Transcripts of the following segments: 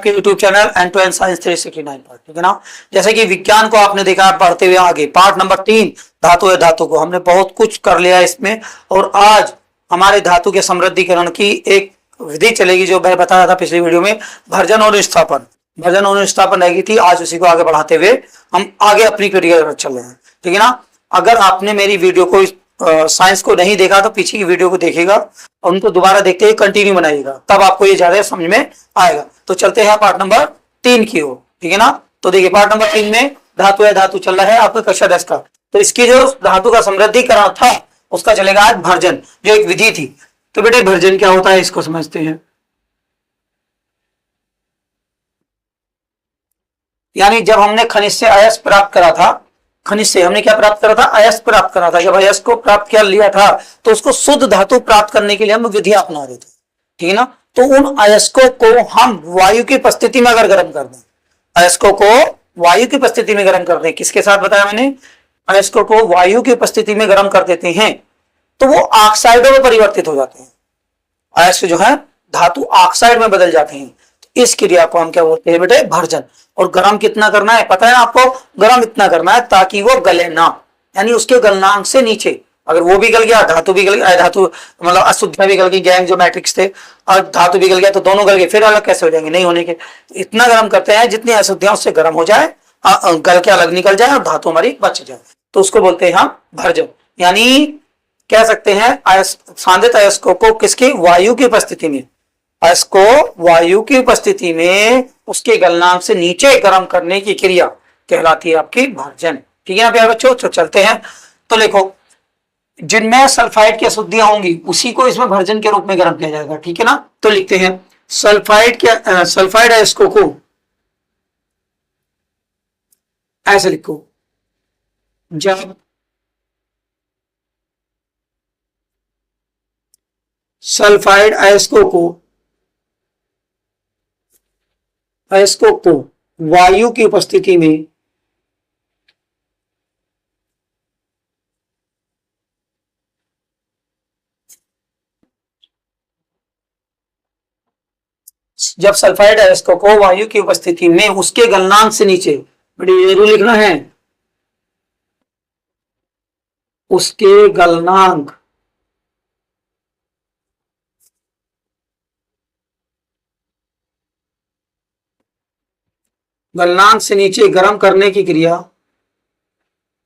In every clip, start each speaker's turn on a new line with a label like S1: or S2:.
S1: आपके YouTube channel end to end science 369 पर। ठीक है ना। जैसे कि विज्ञान को आपने देखा पढ़ते हुए आगे, पार्ट नंबर 3 धातु है धातु को हमने बहुत कुछ कर लिया इसमें। और आज हमारे धातु के समृद्धिकरण की एक विधि चलेगी जो मैं बताया था पिछली वीडियो में, भर्जन और विस्थापन। भर्जन और विस्थापन रहेगी थी, आज उसी को आगे बढ़ाते हुए हम आगे अपनी क्रिटिकल चल रहे हैं। ठीक है ना। अगर आपने मेरी वीडियो को साइंस को नहीं देखा तो पीछे की वीडियो को देखिएगा और उनको दोबारा देखते हुए कंटिन्यू बनाइएगा, तब आपको ये ज्यादा समझ में आएगा। तो चलते हैं पार्ट नंबर 3 की ओर। ठीक है ना। तो देखिए पार्ट नंबर 3 में धातु है धातु चल रहा है आपका कक्षा 10 का। तो इसकी जो धातु का समृद्धिकरण था उसका चलेगा आज भर्जन, जो एक विधि थी। तो बेटे भर्जन क्या होता है इसको समझते हैं। यानी जब हमने खनिज से अयस्क प्राप्त करा था, खनिज से हमने क्या प्राप्त करा था, अयस्क प्राप्त करा था। जब अयस्क को प्राप्त कर लिया था तो उसको शुद्ध धातु प्राप्त करने के लिए हम विधि अपना रहे थे। ठीक है ना। तो उन अयस्कों को हम वायु की उपस्थिति में अगर गर्म कर दें, अयस्कों को वायु की उपस्थिति में गर्म कर दें, किसके साथ बताया मैंने, अयस्कों को वायु की उपस्थिति में गर्म कर देते हैं तो वो ऑक्साइडों में परिवर्तित हो जाते हैं। अयस्क जो है धातु ऑक्साइड में बदल जाते हैं। तो इस क्रिया को हम क्या बोलते हैं बेटे, भर्जन। और गर्म कितना करना है पता है आपको, गर्म इतना करना है ताकि वो गले ना, यानी उसके गलनांक से नीचे। अगर वो भी गल गया, धातु भी गल गया, धातु मतलब अशुद्धियां भी गल गई, गैंग जो मैट्रिक्स थे, और धातु भी गल गया तो दोनों गल गए, फिर अलग कैसे हो जाएंगे, नहीं होने के। इतना गर्म करते हैं जितनी अशुद्धियां उससे गर्म हो जाए, गल के अलग निकल जाए और धातु हमारी बच जाए, तो उसको बोलते हैं हम भर्जन। यानी कह सकते हैं सांद्रित अयस्कों को किसकी, वायु की उपस्थिति में, अयस्क को वायु की उपस्थिति में उसके गलनांक से नीचे गर्म करने की क्रिया कहलाती है आपकी भर्जन। ठीक है ना प्यारे बच्चों। तो चलते हैं। तो देखो जिनमें सल्फाइड की अशुद्धियां होंगी उसी को इसमें भर्जन के रूप में गर्म किया जाएगा। ठीक है ना। तो लिखते हैं सल्फाइड अयस्कों को ऐसे लिखो, जब सल्फाइड अयस्कों को वायु की उपस्थिति में जब सल्फाइड अयस्कों को वायु की उपस्थिति में उसके गलनांक से नीचे, बड़ी जरूर लिखना है, उसके गलनांक से नीचे गर्म करने की क्रिया,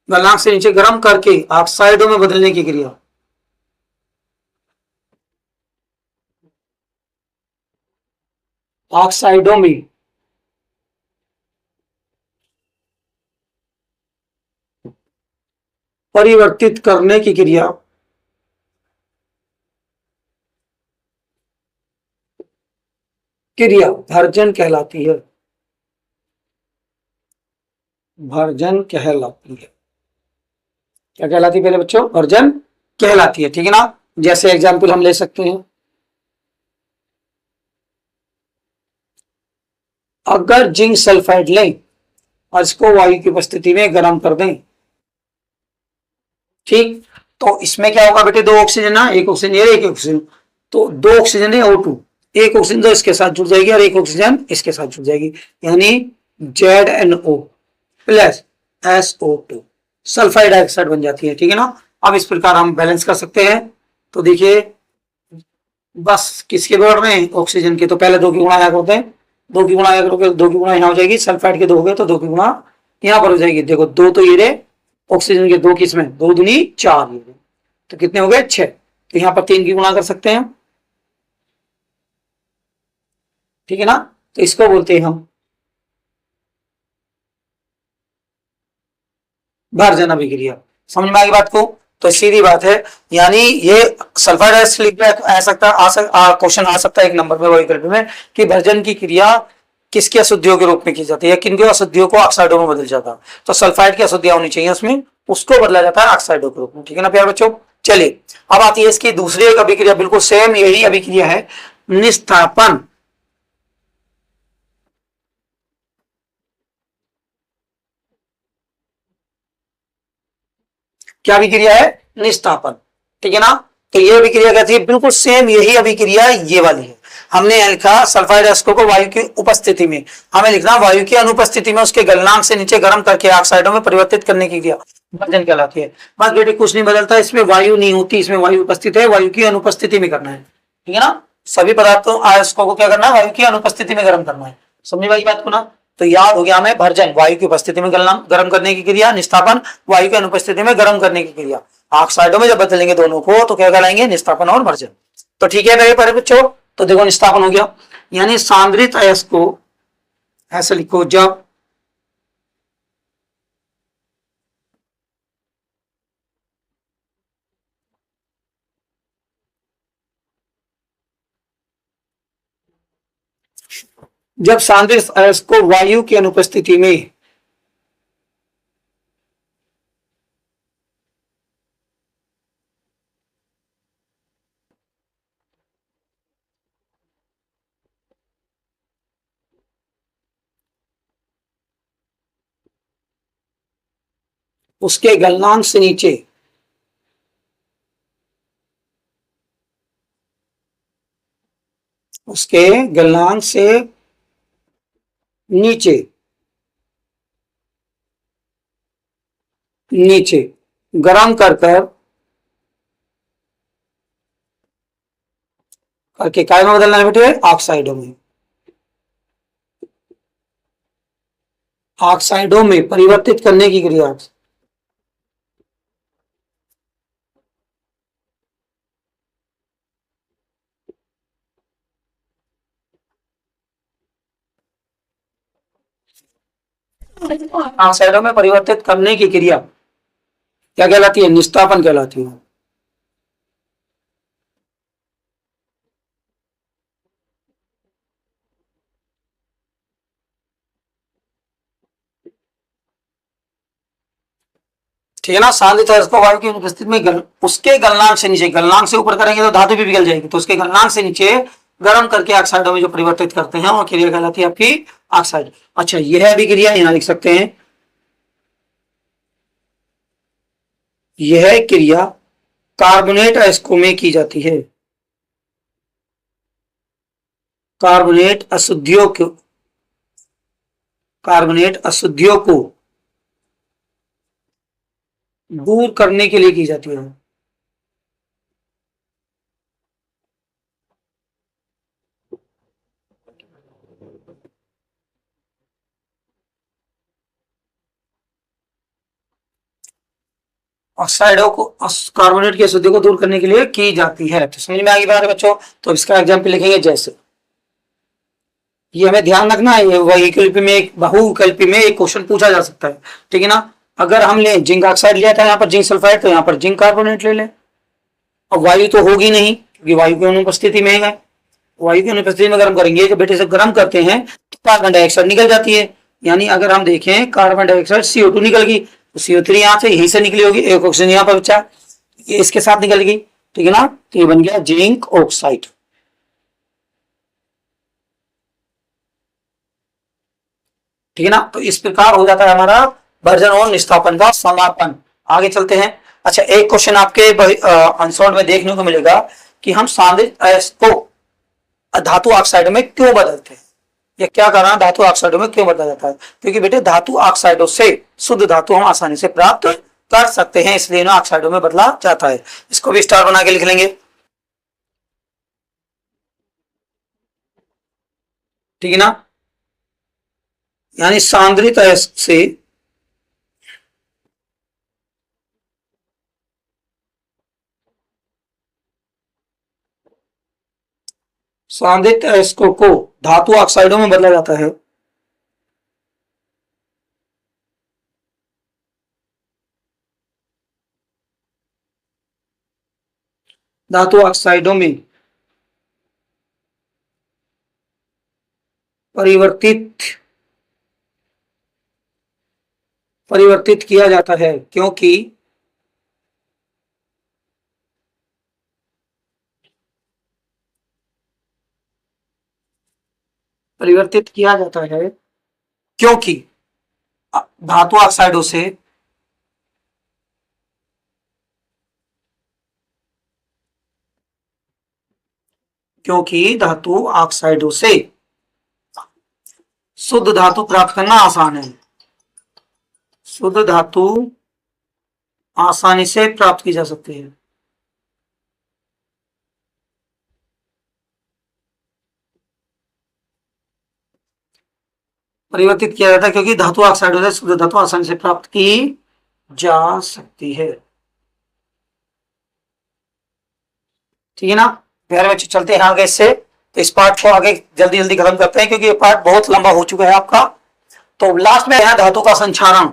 S1: गलनांक से नीचे गर्म करके ऑक्साइडों में बदलने की क्रिया, ऑक्साइडों में परिवर्तित करने की क्रिया भर्जन कहलाती है। भर्जन कहलाती है। क्या कहलाती है पहले बच्चों, भर्जन कहलाती है। ठीक है ना। जैसे एग्जाम्पल हम ले सकते हैं, अगर जिंक सल्फाइड लें और इसको वायु की उपस्थिति में गर्म कर दें, ठीक, तो इसमें क्या होगा बेटे, दो ऑक्सीजन ना, एक ऑक्सीजन ये एक ऑक्सीजन, तो दो ऑक्सीजन है O2, एक ऑक्सीजन तो इसके साथ जुड़ जाएगी और एक ऑक्सीजन इसके साथ जुड़ जाएगी, यानी ZNO plus SO2 sulphide dioxide बन जाती है। ठीक है ना। अब इस प्रकार हम बैलेंस कर सकते हैं। तो देखिए बस किसके बराबर में, ऑक्सीजन के, तो पहले दो की गुणा यहाँ करते हैं, दो की गुणा करोगे, दो की गुणा यहाँ हो जाएगी, सल्फाइड के दो हो गए तो दो की गुणा यहाँ पर हो जाएगी। देखो दो तो ये रहे, ऑक्सीजन के दो किसमें, दो दूनी 4, तो कितने हो गए 6, तो यहाँ पर 3 की गुणा कर सकते हैं। ठीक है ना। तो इसको बोलते हैं हम भर्जन अभिक्रिया। समझ में आई बात को। तो सीधी बात है, यानी ये सल्फाइड अयस्क लिख आ सकता क्वेश्चन आ सकता है एक नंबर में विकल्प में कि भर्जन की क्रिया किसकी अशुद्धियों के रूप में की जाती है, किन अशुद्धियों को ऑक्साइडों में बदल जाता है। तो सल्फाइड की अशुद्धियां होनी चाहिए उसमें, उसको बदला जाता है ऑक्साइडों के रूप में। ठीक है ना प्यारे बच्चों। चलिए अब आती है इसकी दूसरी एक अभिक्रिया, बिल्कुल सेम यही अभिक्रिया है, निस्तापन। क्या अभिक्रिया है, निस्तापन। ठीक है ना। तो ये अभिक्रिया कहती है, बिल्कुल सेम यही अभिक्रिया ये वाली है। हमने यहाँ लिखा सल्फाइड एस्को को वायु की उपस्थिति में, हमें लिखना वायु की अनुपस्थिति में उसके गलनांक से नीचे गर्म करके ऑक्साइडों में परिवर्तित करने की क्रिया भर्जन कहलाती है। बस बेटे कुछ नहीं बदलता, इसमें वायु नहीं होती, इसमें वायु उपस्थित है, वायु की अनुपस्थिति में करना है, ठीक है ना। सभी पदार्थों अयस्कों को क्या करना है, वायु की अनुपस्थिति में गर्म करना है। समझ भाई बात को ना। तो याद हो गया हमें, भर्जन वायु की उपस्थिति में गर्म करने की क्रिया, निस्तापन वायु की अनुपस्थिति में गर्म करने की क्रिया। ऑक्साइडों में जब बदलेंगे दोनों को तो क्या कहलाएंगे, निस्तापन और भर्जन। तो ठीक है मेरे प्यारे बच्चों, तो देखो निस्तापन हो गया, यानी सांद्रित अयस्क को ऐसे लिखो, जब सांद्रित अयस्क को वायु की अनुपस्थिति में उसके गलनांक से नीचे उसके गलनांक से नीचे नीचे गर्म कर करके काय में बदलना है बेटे, ऑक्साइडों में, ऑक्साइडों में परिवर्तित करने की क्रिया। ऑक्साइडों में परिवर्तित करने की क्रिया क्या कहलाती है, निस्तापन कहलाती है। ठीक है ना। सांद्रित अयस्क को वायु की उपस्थिति में उसके गलनांक से नीचे, गलनांक से ऊपर करेंगे तो धातु भी पिघल जाएगी, तो उसके गलनांक से नीचे गर्म करके ऑक्साइडों में जो परिवर्तित करते हैं वो क्रिया कहलाती है आपकी ऑक्साइड। अच्छा, यह भी क्रिया यहां लिख सकते हैं, यह क्रिया कार्बोनेट अयस्कों में की जाती है, कार्बोनेट अशुद्धियों को दूर करने के लिए की जाती है। ऑक्साइडों को, कार्बोनेट की अशुद्धि को दूर करने के लिए की जाती है। तो समझ में आ गई बात बच्चों। तो इसका एग्जाम्पल लिखेंगे जैसे, ये हमें ध्यान रखना है, बहुविकल्पी में बहुविकल्पी में एक क्वेश्चन पूछा जा सकता है, ठीक है ना। अगर हम ले जिंक ऑक्साइड लिया था यहाँ पर जिंक सल्फाइड, तो यहाँ पर जिंक कार्बोनेट ले ले। अब वायु तो होगी नहीं क्योंकि वायु की अनुपस्थिति में है, वायु की अनुपस्थिति में गर्म करेंगे, जब बेटे से गर्म करते हैं तो कार्बन डाइऑक्साइड निकल जाती है। यानी अगर हम देखें कार्बन डाइऑक्साइड CO2 निकल गई, तो CO3 यहाँ से यहीं से निकली होगी, एक ऑक्सीजन यहाँ पर बचा, ये इसके साथ निकल गई, ठीक है ना। तो ये बन गया जिंक ऑक्साइड, ठीक है ना। तो इस प्रकार हो जाता है हमारा भर्जन और निस्तापन का समापन। आगे चलते हैं। अच्छा, एक क्वेश्चन आपके आंसर में देखने को मिलेगा कि हम सांद्रित अयस्क को धातु ऑक्साइडों में क्यों बदलते हैं, या क्या कारण धातु ऑक्साइडों में क्यों बदला जाता है। क्योंकि बेटे धातु ऑक्साइडों से शुद्ध धातु हम आसानी से प्राप्त कर सकते हैं, इसलिए इन्हें ऑक्साइडों में बदला जाता है। इसको भी स्टार बना के लिख लेंगे, ठीक है ना। यानी सांद्रित अयस्क से सांद्रित अयस्कों को धातु ऑक्साइडों में बदला जाता है। धातु ऑक्साइडों में परिवर्तित परिवर्तित किया जाता है, क्योंकि परिवर्तित किया जाता है क्योंकि धातु ऑक्साइडों से क्योंकि धातु ऑक्साइडों से शुद्ध धातु प्राप्त करना आसान है। शुद्ध धातु आसानी से प्राप्त की जा सकती है। परिवर्तित किया जाता है क्योंकि धातु ऑक्साइडों से शुद्ध धातु आसानी से प्राप्त की जा सकती है। ठीक है ना प्यारे बच्चे, चलते हैं आगे इससे। तो इस पार्ट को आगे जल्दी जल्दी खत्म करते हैं क्योंकि ये पार्ट बहुत लंबा हो चुका है आपका। तो लास्ट में है धातु का संक्षारण।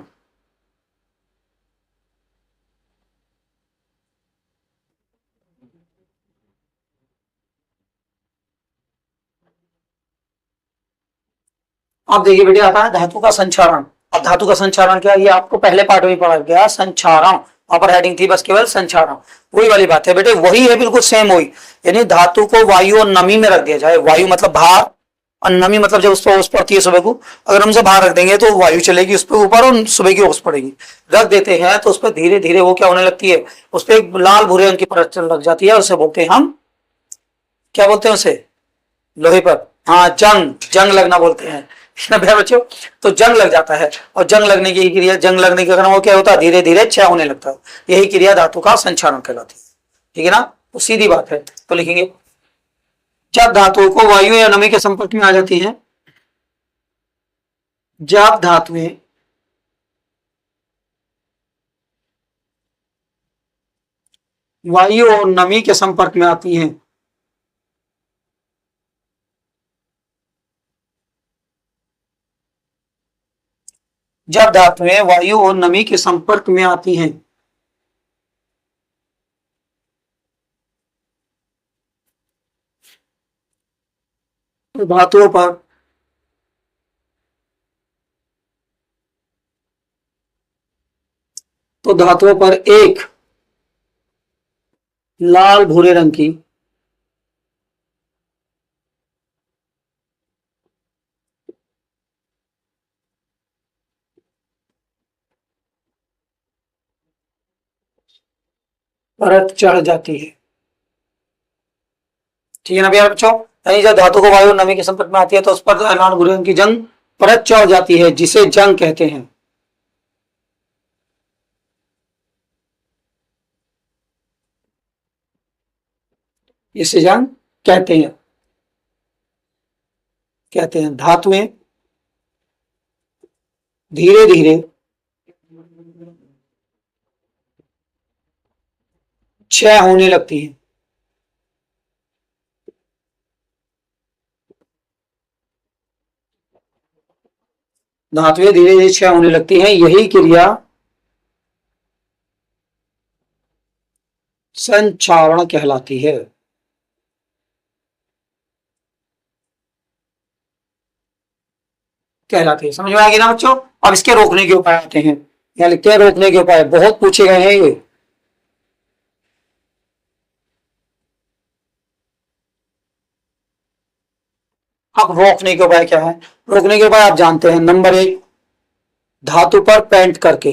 S1: अब देखिए बेटे, आता है धातु का संक्षारण। अब धातु का संक्षारण क्या है, ये आपको पहले पार्ट में पढ़ा गया संक्षारण, वहां पर हेडिंग थी बस केवल संक्षारण। वही वाली बात है बेटे, वही है बिल्कुल सेम वही। यानी धातु को वायु और नमी में रख दिया जाए। वायु मतलब भार और नमी मतलब जब उस पर ओस पड़ती है सुबह को, अगर हम उसे बाहर रख देंगे तो वायु चलेगी उस पर ऊपर और सुबह की ओस पड़ेगी। रख देते हैं तो उस पर धीरे धीरे वो क्या होने लगती है, उस पर एक लाल भूरे रंग की परत लग जाती है। उसे बोलते हैं हम, क्या बोलते हैं उसे, लोहे पर, हाँ जंग, जंग लगना बोलते हैं ना प्यारे बच्चों। तो जंग लग जाता है और जंग लगने की क्रिया, जंग लगने के कारण वो क्या होता है, धीरे धीरे क्षय होने लगता है। यही क्रिया धातु का संक्षारण कहलाती है। ठीक है ना, तो सीधी बात है। तो लिखेंगे, जब धातुओं को वायु या नमी के संपर्क में आ जाती है, जब धातुएं वायु और नमी के संपर्क में आती हैं, जब धातुएं वायु और नमी के संपर्क में आती हैं, तो धातुओं पर एक लाल भूरे रंग की परत चढ़ जाती है। ठीक है ना प्यारे बच्चों, यानी जब धातु को वायु और नमी के संपर्क में आती है तो उस पर लाल भूरे रंग की जंग परत चढ़ जाती है, जिसे जंग कहते हैं। इसे जंग कहते हैं। धातुएं धीरे धीरे क्षय होने लगती है। धातुएं धीरे धीरे क्षय होने लगती हैं, यही क्रिया संक्षारण कहलाती है। समझ में आ गई ना बच्चों। अब इसके रोकने के उपाय आते हैं। यहाँ लिखते हैं रोकने के उपाय, बहुत पूछे गए हैं ये। अब रोकने के उपाय क्या है, रोकने के उपाय आप जानते हैं। नंबर 1, धातु पर पेंट करके।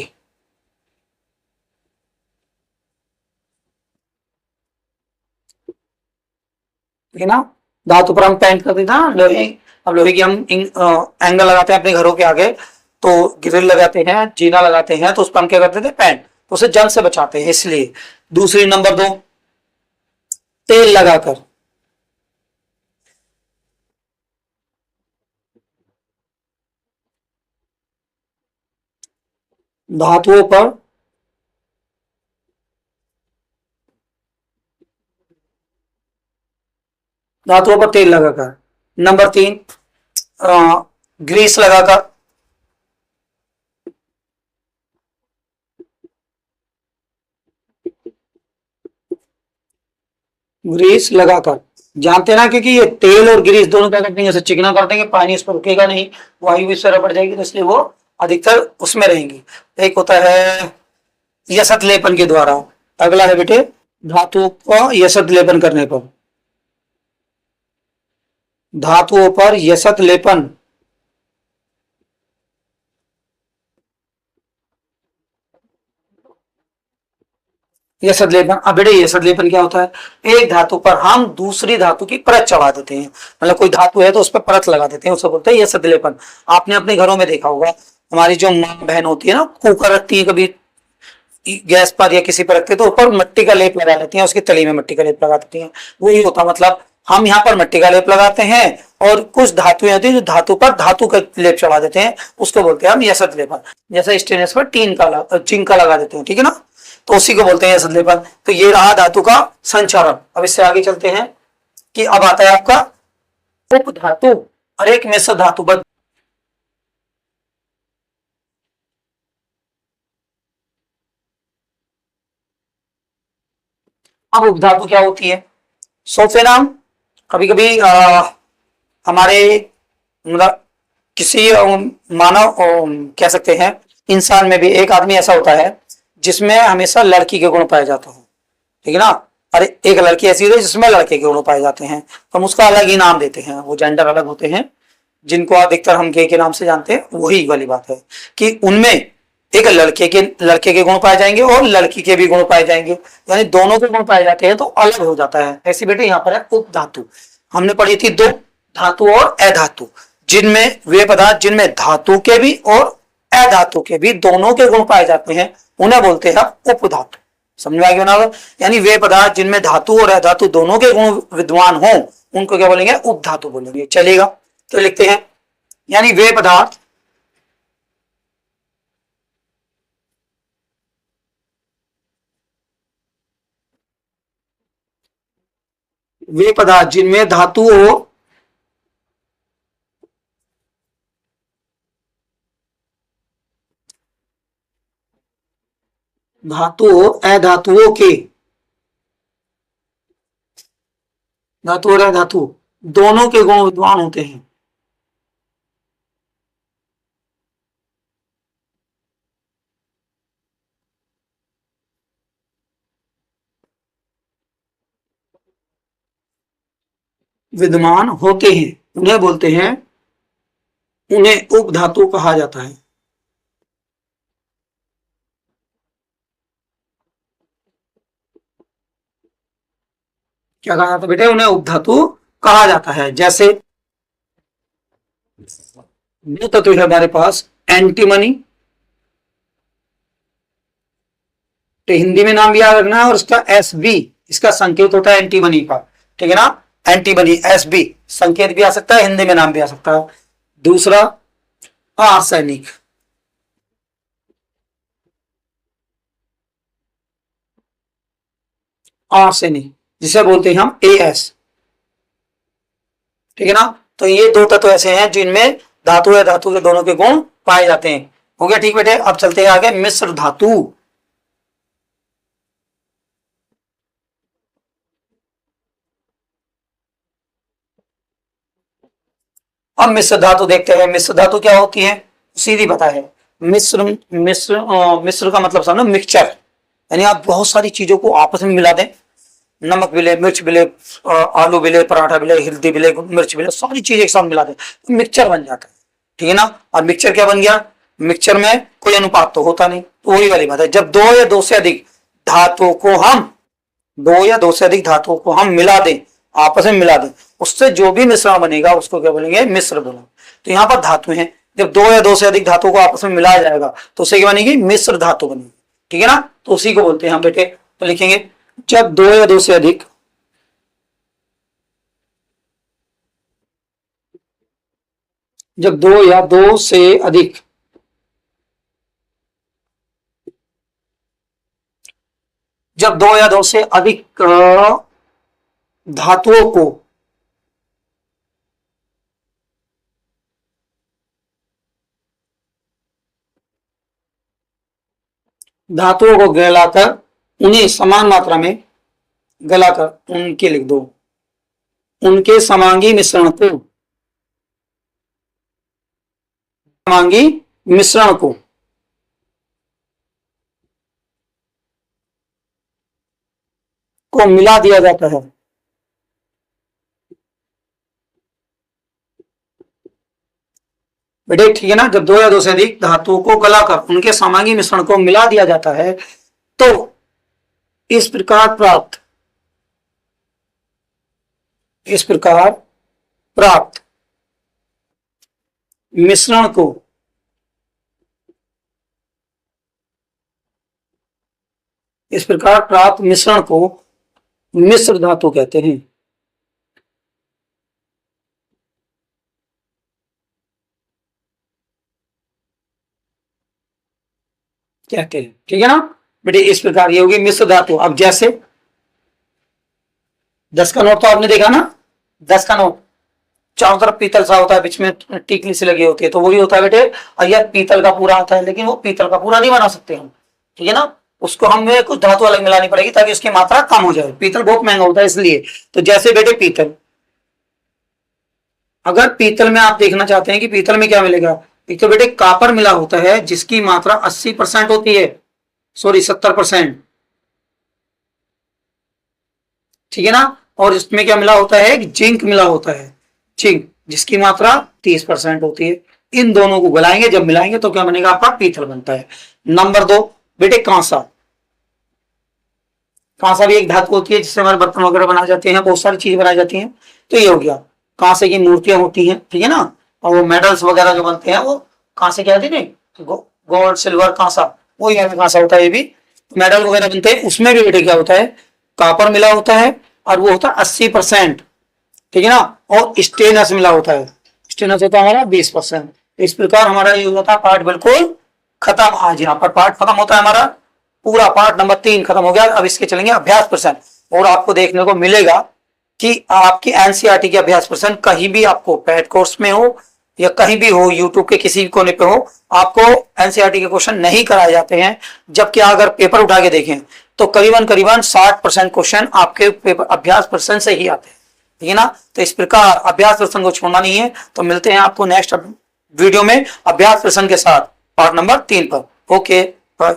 S1: ठीक है ना, धातु पर हम पेंट कर देते हैं लोहे। अब लोहे की हम एंगल लगाते हैं अपने घरों के आगे, तो ग्रिल लगाते हैं, जीना लगाते हैं, तो उस पर हम क्या करते थे, पेंट, तो उसे जंग से बचाते हैं इसलिए। दूसरी, नंबर 2, तेल लगाकर। धातुओं पर तेल लगाकर। नंबर 3, ग्रीस लगाकर। ग्रीस लगाकर, जानते ना, क्योंकि ये तेल और ग्रीस दोनों क्या करते हैं, चिकना कर देंगे, पानी इस पर रुकेगा नहीं, वायु भी इससे रपट जाएगी, तो इसलिए वो अधिकतर उसमें रहेंगी। एक होता है यसत लेपन के द्वारा। अगला है बेटे, धातुओं को यसत लेपन करने पर। धातुओं पर यसत लेपन ये सदलेपन। अब बेटे ये सदलेपन क्या होता है, एक धातु पर हम दूसरी धातु की परत चढ़ा देते हैं, मतलब कोई धातु है तो उस पर परत लगा देते हैं, उसे बोलते हैं ये सदलेपन। आपने अपने घरों में देखा होगा, हमारी जो माँ बहन होती है ना, कुकर रखती है कभी गैस पर या किसी पर रखते हैं तो ऊपर मिट्टी का लेप लगा लेती हैं, उसकी तली में मिट्टी का लेप लगा देती हैं। वही होता, मतलब हम यहाँ पर मिट्टी का लेप लगाते हैं और कुछ धातुएं होती है जो धातु पर धातु का लेप चढ़ा देते हैं, उसको बोलते हैं हम यसदलेपन। जैसे स्टेनलेस पर टीन का चिंक का लगा देते हैं, ठीक है ना, तो उसी को बोलते हैं यसदलेपन। तो ये रहा धातु का संचरण। अब इससे आगे चलते हैं कि अब आता है आपका उप धातु और एक मिश्र धातु। अब उपधातु क्या होती है, सोफेनाम। कभी कभी हमारे मतलब किसी मानव कह सकते हैं इंसान में भी एक आदमी ऐसा होता है जिसमें हमेशा लड़की के गुण पाए जाते हैं, ठीक है ना। अरे एक लड़की ऐसी होती है जिसमें लड़के के गुण पाए जाते हैं, तो हम उसका अलग ही नाम देते हैं, वो जेंडर अलग होते हैं, जिनको अधिकतर हम के नाम से जानते हैं। वही वाली बात है कि उनमें एक लड़के के गुण पाए जाएंगे और लड़की के भी गुण पाए जाएंगे, यानी दोनों के गुण पाए जाते हैं तो अलग हो जाता है। ऐसी बेटे यहाँ पर है उप धातु। हमने पढ़ी थी दो, धातु और अधातु, जिनमें वे पदार्थ जिनमें धातु के भी और अधातु के भी दोनों के गुण पाए जाते हैं उन्हें बोलते हैं उप धातु। समझ में आ गया ना। यानी वे पदार्थ जिनमें धातु और अधातु दोनों के गुण विद्वान हो उनको क्या बोलेंगे, उप धातु बोलेंगे। चलेगा, तो लिखते हैं, यानी वे पदार्थ जिनमें धातु हो अधातुओं के, धातु और अधातु दोनों के गुण विद्वान होते हैं। विद्यमान होते हैं उन्हें बोलते हैं, उन्हें उप धातु कहा जाता है। क्या कहा जाता है बेटे, उन्हें उप धातु कहा जाता है। जैसे दो तत्व है हमारे पास, एंटीमनी, तो हिंदी में नाम भी याद रखना है, और इसका एस बी, इसका संकेत होता है एंटीमनी का, ठीक है ना। एंटीमनी एस बी संकेत भी आ सकता है, हिंदी में नाम भी आ सकता है। दूसरा आर्सेनिक, आर्सेनिक जिसे बोलते हैं हम एएस, ठीक है ना। तो ये दो तत्व ऐसे हैं जिनमें धातु या धातु के दोनों के गुण पाए जाते हैं। हो गया ठीक बेटे। अब चलते हैं आगे, मिश्र धातु। अब मिश्र धातु देखते हैं, मिश्र धातु क्या होती है, सीधी पता है। मिश्र मिश्र मिश्र का मतलब समझो मिक्सचर, यानी आप बहुत सारी चीजों को आपस में मिला दें, नमक मिले, मिर्च मिले, आलू मिले, पराठा मिले, हल्दी मिले, मिर्च मिले, सारी चीज एक साथ मिला दें तो मिक्सचर बन जाता है, ठीक है ना। और मिक्सचर क्या बन गया, मिक्सचर में कोई अनुपात तो होता नहीं, तो वही वाली बात है। जब दो या दो से अधिक धातुओं को हम मिला दें, आपस में मिला दें, उससे जो भी मिश्रण बनेगा उसको क्या बोलेंगे, मिश्र बोलेंगे। तो यहाँ पर धातु है, जब दो या दो से अधिक धातुओं को आपस में मिलाया जाएगा तो उसे क्या बनेगी, मिश्र धातु बनेगी, ठीक है ना। तो उसी को बोलते हैं हम बेटे। तो लिखेंगे, जब दो या दो से अधिक जब दो या दो से अधिक जब दो या दो से अधिक धातुओं को गलाकर उन्हें समान मात्रा में गलाकर उनके लिख दो, उनके समांगी मिश्रण को मिला दिया जाता है। बेटे ठीक है ना, जब दो या दो से अधिक धातुओं को गलाकर उनके समांगी मिश्रण को मिला दिया जाता है तो इस प्रकार प्राप्त, इस प्रकार प्राप्त मिश्रण को इस प्रकार प्राप्त मिश्रण को मिश्र धातु कहते हैं। कहते हैं, ठीक है ना बेटे। इस प्रकार ये होगी मिश्र धातु। अब जैसे 10 का नोट तो आपने देखा ना, 10 का नोट चारों तरफ पीतल सा होता है, बीच में टिकली सी लगी होती है, तो वही होता है बेटे। और यह पीतल का पूरा आता है, लेकिन वो पीतल का पूरा नहीं बना सकते हम, ठीक है ना। उसको हमें कुछ धातु अलग मिलानी पड़ेगी ताकि उसकी मात्रा कम हो जाए। पीतल बहुत महंगा होता है इसलिए। तो जैसे बेटे पीतल, अगर पीतल में आप देखना चाहते हैं कि पीतल में क्या मिलेगा, पीतल बेटे कापर मिला होता है जिसकी मात्रा 80% होती है, सॉरी 70%, ठीक है ना। और इसमें क्या मिला होता है, जिंक मिला होता है, जिंक जिसकी मात्रा 30% होती है। इन दोनों को गलाएंगे, जब मिलाएंगे तो क्या बनेगा, आपका पीतल बनता है। नंबर 2 बेटे कांसा। कांसा भी एक धातु होती है जिससे हमारे बर्तन वगैरह बनाए जाते हैं, बहुत सारी चीजें बनाई जाती हैं। तो ये हो गया, कांसे की मूर्तियां होती हैं, ठीक है ना। और वो मेडल्स वगैरह जो बनते हैं वो कांसे क्या होती है, गोल्ड सिल्वर कांसा, वो ही कांसा होता है। ये भी मेडल वगैरह बनते हैं, उसमें भी बेटे क्या होता है, कापर मिला होता है, और वो होता है 80%, ठीक है ना। और स्टेनस मिला होता है, स्टेनस होता है हमारा 20%। इस प्रकार हमारा ये होता है पार्ट बिल्कुल खत्म। आज यहाँ पर पार्ट खत्म होता है हमारा, पूरा पार्ट नंबर 3 खत्म हो गया। अब इसके चलेंगे अभ्यास प्रश्न, और आपको देखने को मिलेगा कि आपकी एनसीईआरटी के अभ्यास प्रश्न कहीं भी आपको पेड कोर्स में हो या कहीं भी हो, यूट्यूब के किसी भी कोने पे हो, आपको एनसीईआरटी के क्वेश्चन नहीं कराए जाते हैं। जबकि अगर पेपर उठा के देखें तो करीबन 60% क्वेश्चन आपके पेपर अभ्यास प्रश्न से ही आते हैं, ठीक है ना। तो इस प्रकार अभ्यास प्रश्न को छोड़ना नहीं है। तो मिलते हैं आपको नेक्स्ट वीडियो में अभ्यास प्रश्न के साथ पार्ट नंबर 3 पर। Okay bye.